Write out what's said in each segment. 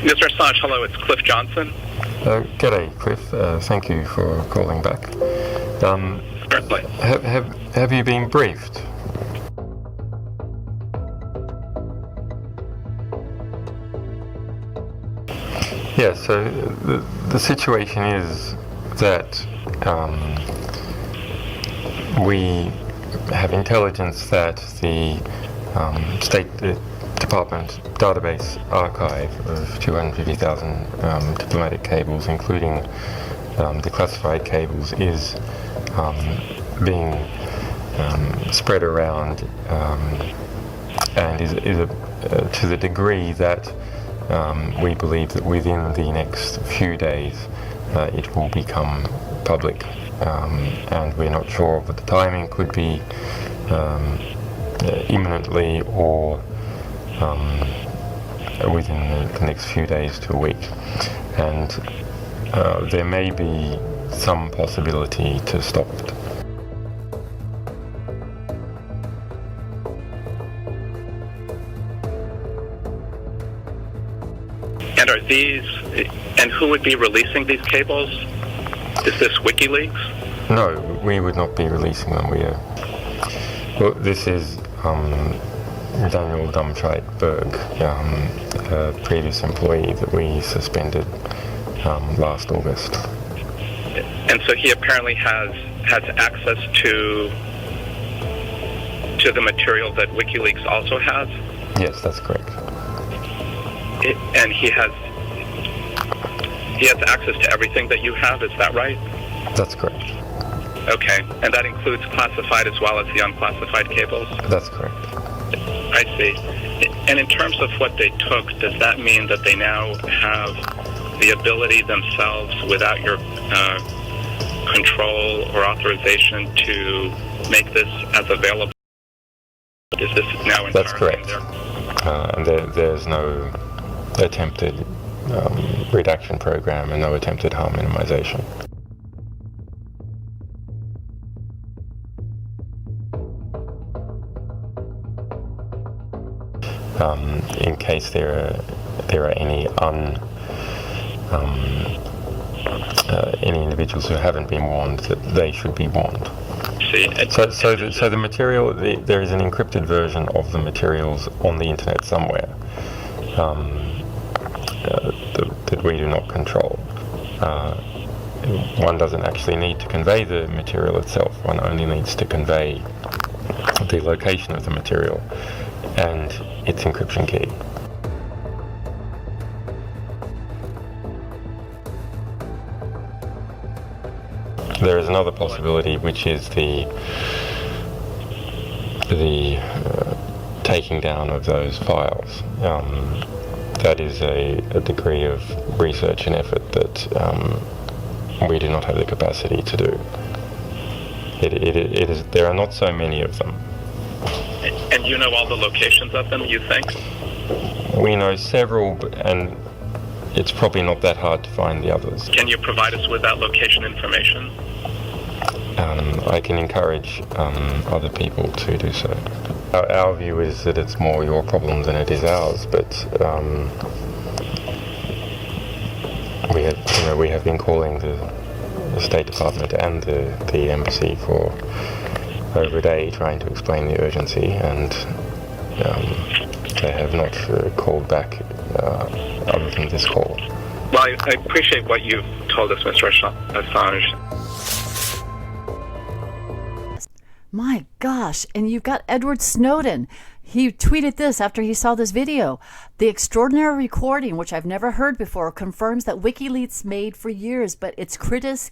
Mr. Assange, hello, it's Cliff Johnson. G'day, Cliff. Thank you for calling back. Certainly. Have you been briefed? Yeah, so the situation is that we have intelligence that the State Department database archive of 250,000 diplomatic cables, including declassified cables, is being spread around and is to the degree that we believe that within the next few days it will become public, and we're not sure of what the timing could be, imminently or within the next few days to a week, and there may be some possibility to stop it. And who would be releasing these cables? Is this WikiLeaks? No, we would not be releasing them. Well, this is Daniel Dumscheit-Berg, a previous employee that we suspended last August. And so he apparently has access to the material that WikiLeaks also has? Yes, that's correct. And he has access to everything that you have, is that right? That's correct. Okay, and that includes classified as well as the unclassified cables? That's correct. I see. And in terms of what they took, does that mean that they now have the ability themselves, without your control or authorization, to make this as available? Is this now entirely? That's correct. And there's no attempted redaction program and no attempted harm minimization. In case there are any individuals who haven't been warned, that they should be warned. So the material, there is an encrypted version of the materials on the internet somewhere that we do not control. One doesn't actually need to convey the material itself. One only needs to convey the location of the material and its encryption key. There is another possibility, which is the taking down of those files. That is a degree of research and effort that we do not have the capacity to do. It is. There are not so many of them. And you know all the locations of them, you think? We know several, and it's probably not that hard to find the others. Can you provide us with that location information? I can encourage other people to do so. Our view is that it's more your problem than it is ours, but we have been calling the State Department and the embassy for over a day, trying to explain the urgency, and they have not called back other than this call. Well, I appreciate what you've told us, Mr. Assange. My gosh, and you've got Edward Snowden. He tweeted this after he saw this video. The extraordinary recording, which I've never heard before, confirms that WikiLeaks made for years, but its critics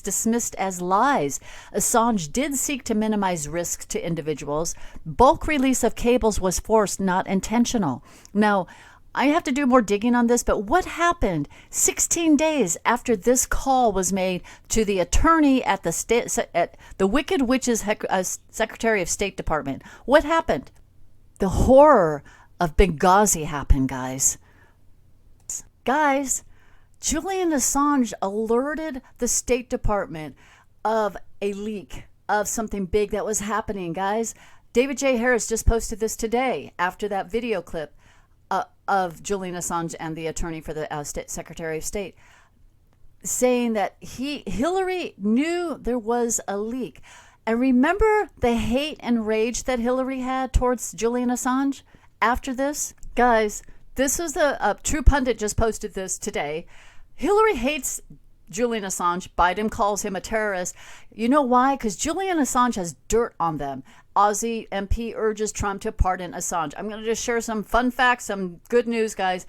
dismissed as lies. Assange did seek to minimize risks to individuals. Bulk release of cables was forced, not intentional. Now, I have to do more digging on this, but what happened 16 days after this call was made to the attorney at the Wicked Witch's Secretary of State Department? What happened? The horror of Benghazi happened, guys. Julian Assange alerted the State Department of a leak of something big that was happening, guys. David J. Harris just posted this today after that video clip. of Julian Assange and the attorney for the Secretary of State, saying that Hillary knew there was a leak. And remember the hate and rage that Hillary had towards Julian Assange after this? Guys, this is a True Pundit just posted this today. Hillary hates Julian Assange. Biden calls him a terrorist. You know why? Because Julian Assange has dirt on them. Aussie MP urges Trump to pardon Assange. I'm going to just share some fun facts, some good news, guys.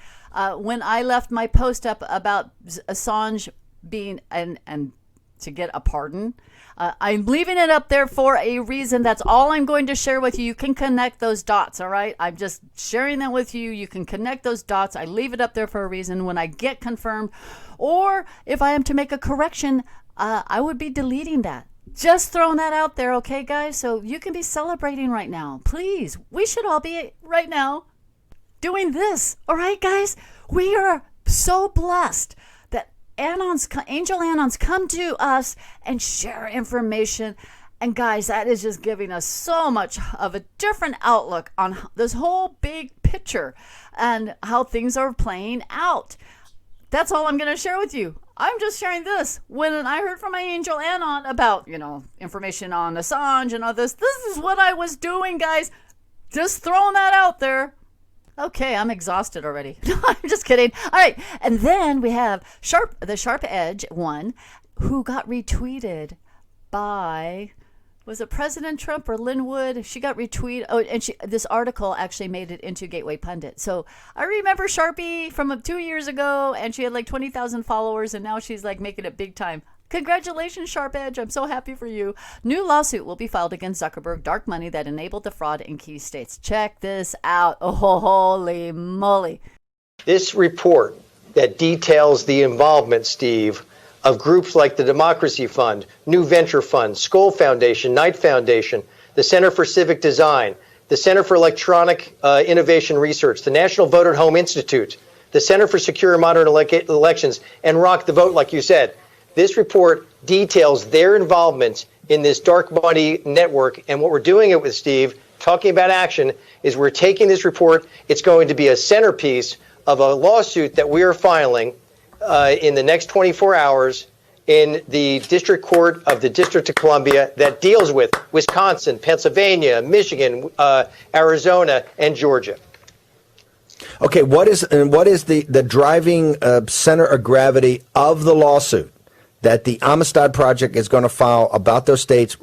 When I left my post up about Assange being and to get a pardon, I'm leaving it up there for a reason. That's all I'm going to share with you. You can connect those dots, all right? I'm just sharing them with you. You can connect those dots. I leave it up there for a reason. When I get confirmed, or if I am to make a correction, I would be deleting that. Just throwing that out there, okay, guys? So you can be celebrating right now. Please, we should all be right now doing this, all right, guys? We are so blessed angel anons come to us and share information. And guys, that is just giving us so much of a different outlook on this whole big picture and how things are playing out. That's all I'm going to share with you. I'm just sharing this. When I heard from my angel anon about, information on Assange and all this is what I was doing, guys. Just throwing that out there. Okay, I'm exhausted already. No, I'm just kidding. All right, and then we have the Sharp Edge one, who got retweeted by, was it President Trump or Linwood? She got retweeted. Oh, and this article actually made it into Gateway Pundit. So I remember Sharpie from 2 years ago, and she had like 20,000 followers, and now she's like making it big time. Congratulations, Sharp Edge. I'm so happy for you. New lawsuit will be filed against Zuckerberg, dark money that enabled the fraud in key states. Check this out. Oh, holy moly. This report that details the involvement, Steve, of groups like the Democracy Fund, New Venture Fund, Skoll Foundation, Knight Foundation, the Center for Civic Design, the Center for Electronic Innovation Research, the National Vote at Home Institute, the Center for Secure and Modern Elections, and Rock the Vote, like you said. This report details their involvement in this dark money network. And what we're doing it with, Steve, talking about action, is we're taking this report. It's going to be a centerpiece of a lawsuit that we are filing in the next 24 hours in the District Court of the District of Columbia that deals with Wisconsin, Pennsylvania, Michigan, Arizona, and Georgia. Okay, what is the driving center of gravity of the lawsuit that the Amistad Project is going to file about those states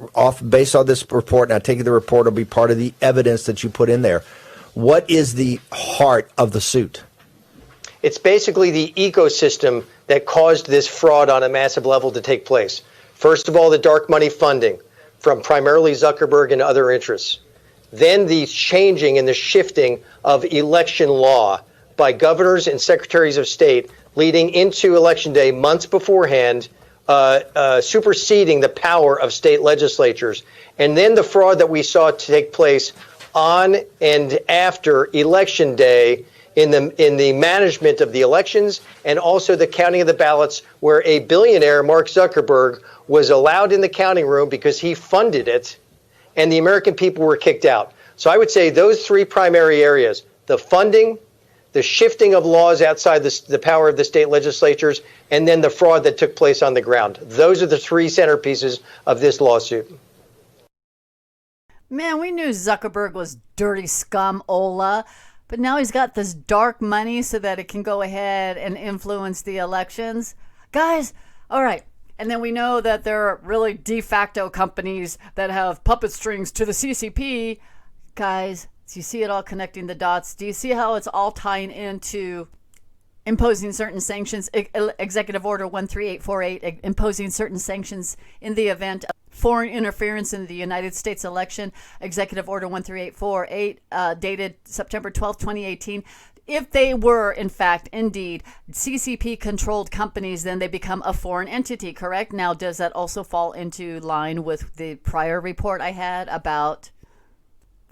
based on this report? And I take it the report will be part of the evidence that you put in there. What is the heart of the suit? It's basically the ecosystem that caused this fraud on a massive level to take place. First of all, the dark money funding from primarily Zuckerberg and other interests. Then the changing and the shifting of election law by governors and secretaries of state leading into Election Day months beforehand, superseding the power of state legislatures. And then the fraud that we saw take place on and after Election Day in the management of the elections and also the counting of the ballots, where a billionaire, Mark Zuckerberg, was allowed in the counting room because he funded it, and the American people were kicked out. So I would say those three primary areas: the funding, the shifting of laws outside the power of the state legislatures, and then the fraud that took place on the ground. Those are the three centerpieces of this lawsuit. Man, we knew Zuckerberg was dirty scum, Ola, but now he's got this dark money so that it can go ahead and influence the elections. Guys, all right. And then we know that there are really de facto companies that have puppet strings to the CCP. Guys, do you see it all connecting the dots? Do you see how it's all tying into imposing certain sanctions? Executive Order 13848, imposing certain sanctions in the event of foreign interference in the United States election. Executive Order 13848, dated September 12, 2018. If they were, in fact, indeed, CCP-controlled companies, then they become a foreign entity, correct? Now, does that also fall into line with the prior report I had about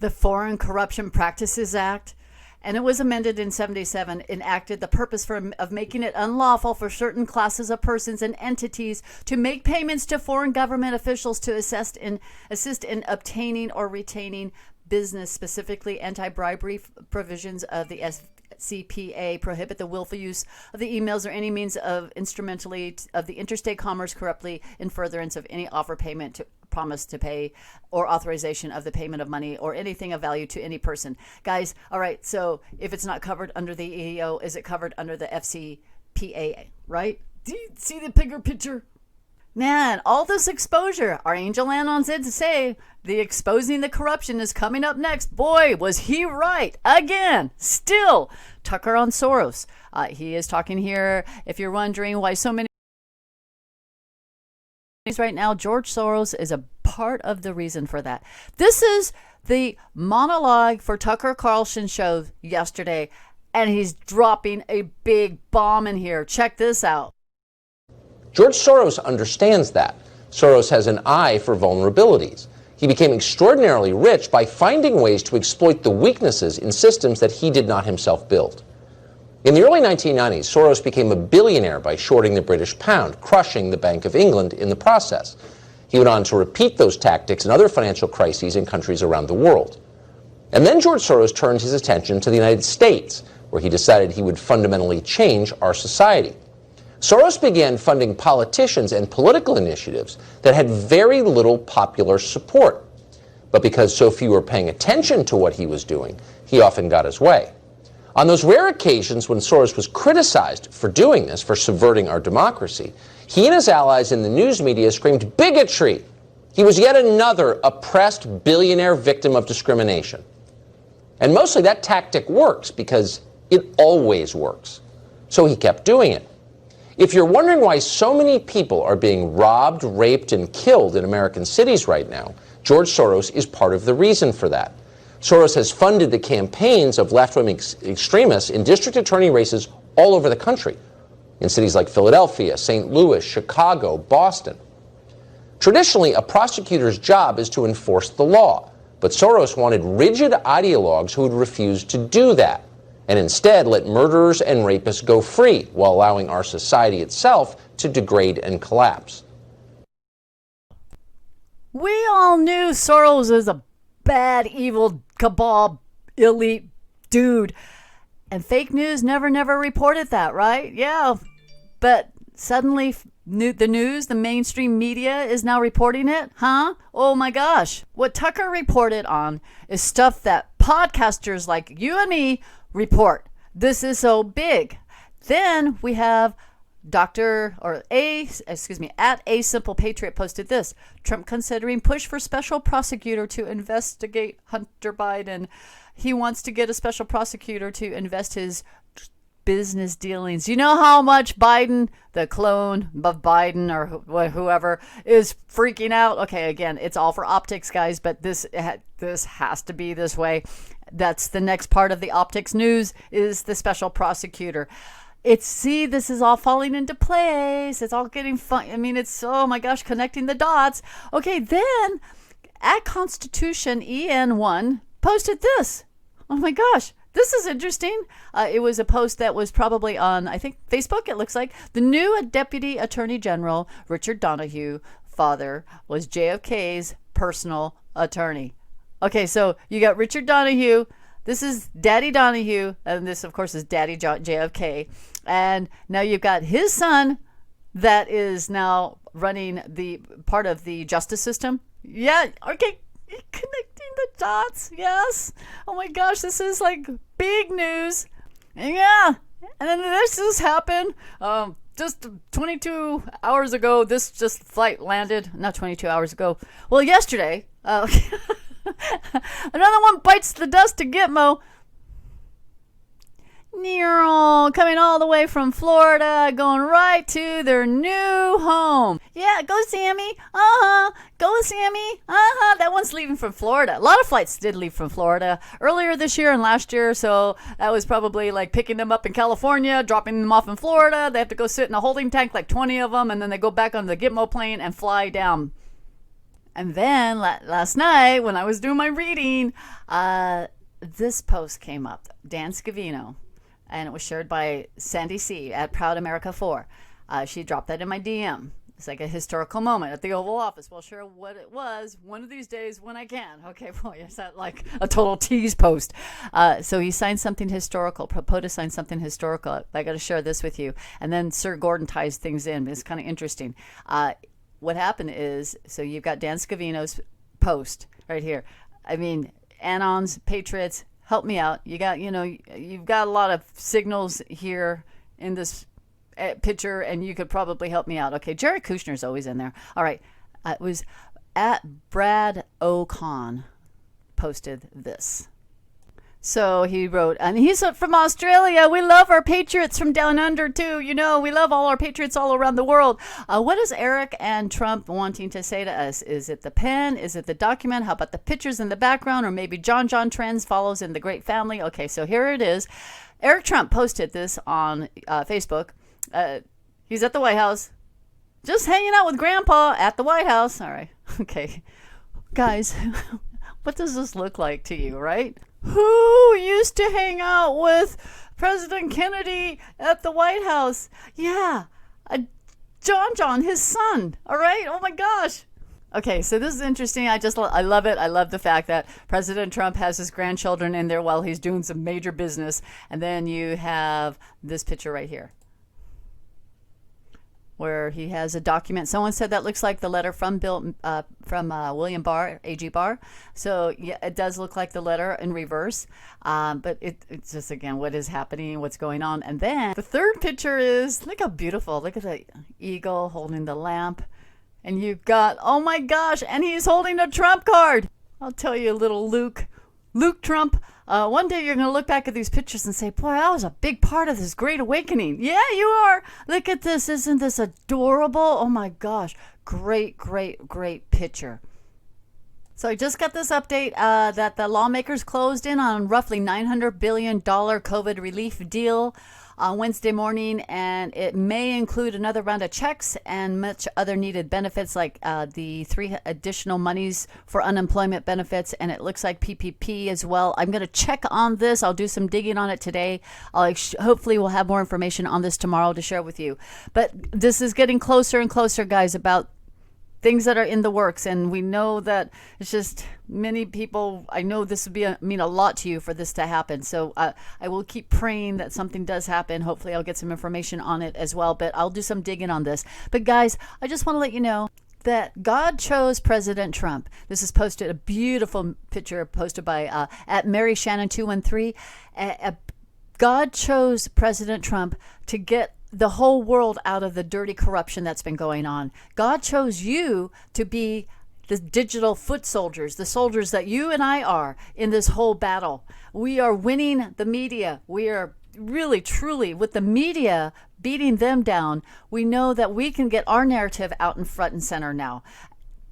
the Foreign Corruption Practices Act? And it was amended in 77, enacted the purpose of making it unlawful for certain classes of persons and entities to make payments to foreign government officials to assist in obtaining or retaining business, specifically anti-bribery provisions of the FCPA prohibit the willful use of the emails or any means of instrumentally of the interstate commerce corruptly in furtherance of any offer, payment, to promise to pay, or authorization of the payment of money or anything of value to any person. Guys, all right, so if it's not covered under the EEO, is it covered under the FCPA, right? Do you see the bigger picture? Man, all this exposure. Our angel Anon said to say the exposing the corruption is coming up next. Boy, was he right. Again, still, Tucker on Soros. He is talking here. If you're wondering why so many right now, George Soros is a part of the reason for that. This is the monologue for Tucker Carlson's show yesterday, and he's dropping a big bomb in here. Check this out. George Soros understands that. Soros has an eye for vulnerabilities. He became extraordinarily rich by finding ways to exploit the weaknesses in systems that he did not himself build. In the early 1990s, Soros became a billionaire by shorting the British pound, crushing the Bank of England in the process. He went on to repeat those tactics in other financial crises in countries around the world. And then George Soros turned his attention to the United States, where he decided he would fundamentally change our society. Soros began funding politicians and political initiatives that had very little popular support. But because so few were paying attention to what he was doing, he often got his way. On those rare occasions when Soros was criticized for doing this, for subverting our democracy, he and his allies in the news media screamed bigotry. He was yet another oppressed billionaire victim of discrimination. And mostly that tactic works because it always works. So he kept doing it. If you're wondering why so many people are being robbed, raped, and killed in American cities right now, George Soros is part of the reason for that. Soros has funded the campaigns of left-wing extremists in district attorney races all over the country, in cities like Philadelphia, St. Louis, Chicago, Boston. Traditionally, a prosecutor's job is to enforce the law, but Soros wanted rigid ideologues who would refuse to do that, and instead let murderers and rapists go free while allowing our society itself to degrade and collapse. We all knew Soros is a bad, evil, cabal, elite dude. And fake news never reported that, right? Yeah. But suddenly the mainstream media is now reporting it? Huh? Oh my gosh. What Tucker reported on is stuff that podcasters like you and me report. This is so big. Then we have at A Simple Patriot posted this. Trump considering push for special prosecutor to investigate Hunter Biden. He wants to get a special prosecutor to invest his business dealings. You know how much Biden, the clone of Biden or whoever, is freaking out? Okay, again, it's all for optics, guys, but this has to be this way. That's the next part of the optics news is the special prosecutor. This is all falling into place. It's all getting fun. I mean, it's, oh my gosh, connecting the dots. Okay, then at Constitution EN1 posted this. Oh my gosh, this is interesting. It was a post that was probably on, I think, Facebook, it looks like. The new Deputy Attorney General, Richard Donahue, father, was JFK's personal attorney. Okay, so you got Richard Donahue. This is Daddy Donahue, and this, of course, is Daddy JFK. And now you've got his son that is now running the part of the justice system. Yeah, okay, connecting the dots, yes. Oh my gosh, this is like big news. Yeah, and then this just happened. Just 22 hours ago, this flight landed. Not 22 hours ago. Well, yesterday. Another one bites the dust to Gitmo. Nero coming all the way from Florida, going right to their new home. Yeah, go Sammy. Go Sammy. That one's leaving from Florida. A lot of flights did leave from Florida earlier this year and last year, so that was probably like picking them up in California, dropping them off in Florida. They have to go sit in a holding tank, like 20 of them, and then they go back on the Gitmo plane and fly down. And then last night, when I was doing my reading, this post came up, Dan Scavino, and it was shared by Sandy C. at Proud America 4. She dropped that in my DM. It's like a historical moment at the Oval Office. We'll share what it was one of these days when I can. Okay, boy, is that like a total tease post? So he signed something historical. POTUS signed something historical. I got to share this with you. And then Sir Gordon ties things in. It's kind of interesting. What happened is, so you've got Dan Scavino's post right here. I mean, Anons, Patriots, help me out. You've got a lot of signals here in this picture, and you could probably help me out. Okay, Jared Kushner's always in there. All right, it was at Brad O'Con posted this. So he wrote, and he's from Australia. We love our patriots from down under too. We love all our patriots all around the world. What is Eric and Trump wanting to say to us? Is it the pen? Is it the document? How about the pictures in the background? Or maybe John Trends follows in the great family? Okay, so here it is. Eric Trump posted this on Facebook. He's at the White House, just hanging out with Grandpa at the White House. All right. Okay. Guys, what does this look like to you, right? Who used to hang out with President Kennedy at the White House? Yeah. John, his son. All right. Oh my gosh. Okay, so this is interesting. I love it. I love the fact that President Trump has his grandchildren in there while he's doing some major business. And then you have this picture right here, where he has a document. Someone said that looks like the letter from William Barr, AG Barr. So yeah, it does look like the letter in reverse. But it's just, again, what is happening, what's going on. And then the third picture is, look how beautiful. Look at the eagle holding the lamp. And you've got, oh my gosh, and he's holding a Trump card. I'll tell you, little Luke Trump. One day you're going to look back at these pictures and say, boy, I was a big part of this great awakening. Yeah, you are. Look at this. Isn't this adorable? Oh my gosh. Great picture. So I just got this update that the lawmakers closed in on roughly $900 billion COVID relief deal on Wednesday morning, and it may include another round of checks and much other needed benefits, like the 3 additional monies for unemployment benefits, and it looks like PPP as well. I'm going to check on this. I'll do some digging on it today. Hopefully we'll have more information on this tomorrow to share with you. But this is getting closer and closer, guys, about things that are in the works, and we know that it's just many people. I know this would mean a lot to you for this to happen, so I will keep praying that something does happen. Hopefully I'll get some information on it as well, but I'll do some digging on this. But guys, I just want to let you know that God chose President Trump. This is posted, a beautiful picture posted by at Mary Shannon 213. God chose President Trump to get the whole world out of the dirty corruption that's been going on. God chose you to be the digital foot soldiers, the soldiers that you and I are in this whole battle. We are winning the media. We are really, truly, with the media beating them down, we know that we can get our narrative out in front and center now.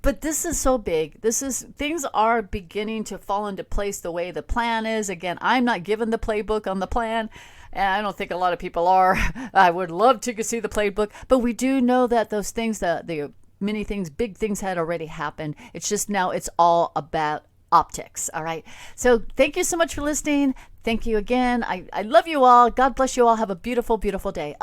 But this is so big. Things are beginning to fall into place the way the plan is. Again, I'm not given the playbook on the plan, and I don't think a lot of people are. I would love to see the playbook, but we do know that those things, the many things, big things had already happened. It's just now it's all about optics. All right. So thank you so much for listening. Thank you again. I love you all. God bless you all. Have a beautiful, beautiful day.